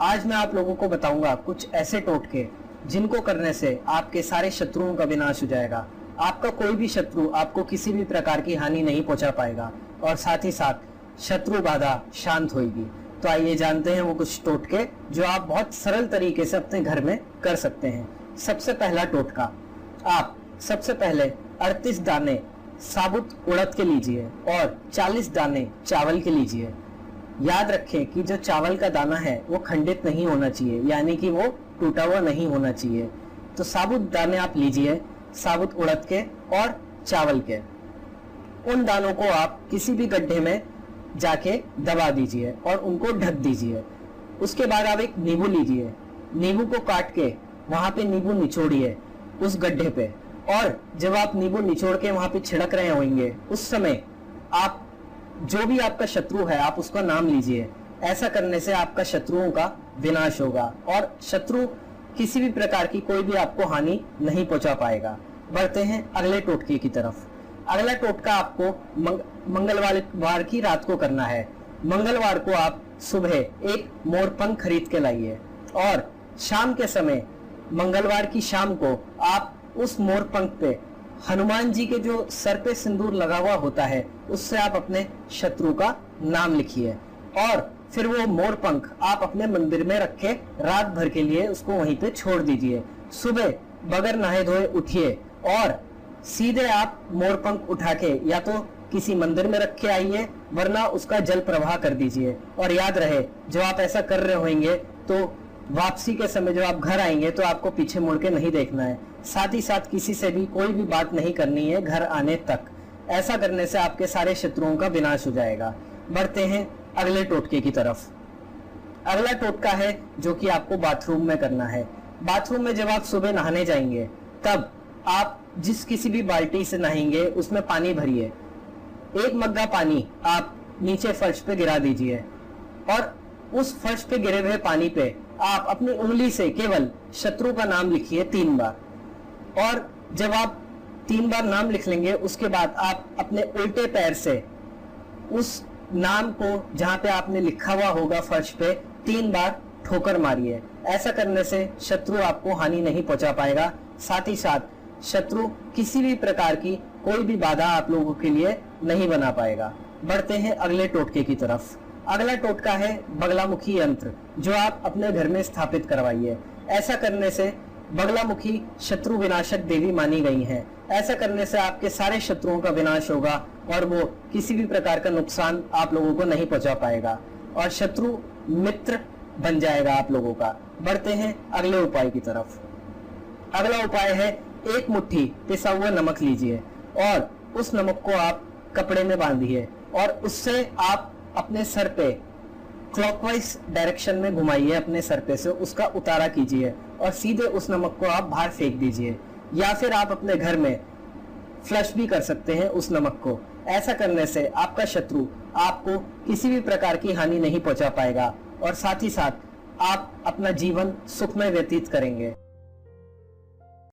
आज मैं आप लोगों को बताऊंगा कुछ ऐसे टोटके जिनको करने से आपके सारे शत्रुओं का विनाश हो जाएगा। आपका कोई भी शत्रु आपको किसी भी प्रकार की हानि नहीं पहुंचा पाएगा और साथ ही साथ शत्रु बाधा शांत होगी। तो आइए जानते हैं वो कुछ टोटके जो आप बहुत सरल तरीके से अपने घर में कर सकते हैं। सबसे पहला टोटका, आप सबसे पहले 38 दाने साबुत उड़द के लीजिए और 40 दाने चावल के लीजिए। याद रखें कि जो चावल का दाना है वो खंडित नहीं होना चाहिए, यानी कि वो टूटा हुआ नहीं होना चाहिए। तो साबुत दाने आप लीजिए, साबुत उड़द के और चावल के। उन दानों को आप किसी भी गड्ढे में जाके दबा दीजिए और उनको ढक दीजिए। उसके बाद आप एक नींबू लीजिए, नींबू को काट के वहां पे नींबू निचोड़िए उस गड्ढे पे, और जब आप नींबू निचोड़ के वहां पे छिड़क रहे होंगे उस समय आप जो भी आपका शत्रु है आप उसका नाम लीजिए। ऐसा करने से आपका शत्रुओं का विनाश होगा और शत्रु किसी भी प्रकार की कोई भी आपको हानि नहीं पहुंचा पाएगा। बढ़ते हैं अगले टोटके की तरफ। अगला टोटका आपको मंगलवार की रात को करना है। मंगलवार को आप सुबह एक मोरपंख खरीद के लाइए और शाम के समय मंगलवार की शाम को आप उस मोरपंख पे हनुमान जी के जो सर पे सिंदूर लगा हुआ होता है उससे आप अपने शत्रु का नाम लिखिए और फिर वो मोरपंख आप अपने मंदिर में रख के रात भर के लिए उसको वहीं पे छोड़ दीजिए। सुबह बगैर नहाए धोए उठिए और सीधे आप मोरपंख उठा के या तो किसी मंदिर में रख के आइए, वरना उसका जल प्रवाह कर दीजिए। और याद रहे, जो आप ऐसा कर रहे होंगे तो वापसी के समय जब आप घर आएंगे तो आपको पीछे मुड़ के नहीं देखना है। साथ ही साथ किसी से भी कोई भी बात नहीं करनी है घर आने तक। ऐसा करने से आपके सारे शत्रुओं का विनाश हो जाएगा। बढ़ते हैं अगले टोटके की तरफ। अगला टोटका है जो कि आपको बाथरूम में करना है। बाथरूम में जब आप सुबह नहाने जाएंगे तब आप जिस किसी भी बाल्टी से नहाएंगे उसमें पानी भरिए। एक मग्गा पानी आप नीचे फर्श पे गिरा दीजिए और उस फर्श पे गिरे हुए पानी पे आप अपनी उंगली से केवल शत्रु का नाम लिखिए 3 बार। और जब आप 3 बार नाम लिख लेंगे उसके बाद आप अपने उल्टे पैर से उस नाम को जहां पे आपने लिखा हुआ होगा फर्श पे 3 बार ठोकर मारिए। ऐसा करने से शत्रु आपको हानि नहीं पहुंचा पाएगा। साथ ही साथ शत्रु किसी भी प्रकार की कोई भी बाधा आप लोगों के लिए नहीं बना पाएगा। बढ़ते हैं अगले टोटके की तरफ। अगला टोटका है बगलामुखी यंत्र, जो आप अपने घर में स्थापित करवाइए। ऐसा करने से बगलामुखी शत्रु विनाशक देवी मानी गई हैं। ऐसा करने से आपके सारे शत्रुओं का विनाश होगा और वो किसी भी प्रकार का नुकसान आप लोगों को नहीं पहुंचा पाएगा और शत्रु मित्र बन जाएगा आप लोगों का। बढ़ते हैं अगले उपाय की तरफ। अगला उपाय है, एक मुट्ठी पिसा हुआ नमक लीजिए और उस नमक को आप कपड़े में बांधिए और उससे आप अपने सर पे क्लॉकवाइज डायरेक्शन में घुमाइए। अपने सर पे से उसका उतारा कीजिए और सीधे उस नमक को आप बाहर फेंक दीजिए, या फिर आप अपने घर में फ्लश भी कर सकते हैं उस नमक को। ऐसा करने से आपका शत्रु आपको किसी भी प्रकार की हानि नहीं पहुंचा पाएगा और साथ ही साथ आप अपना जीवन सुखमय व्यतीत करेंगे।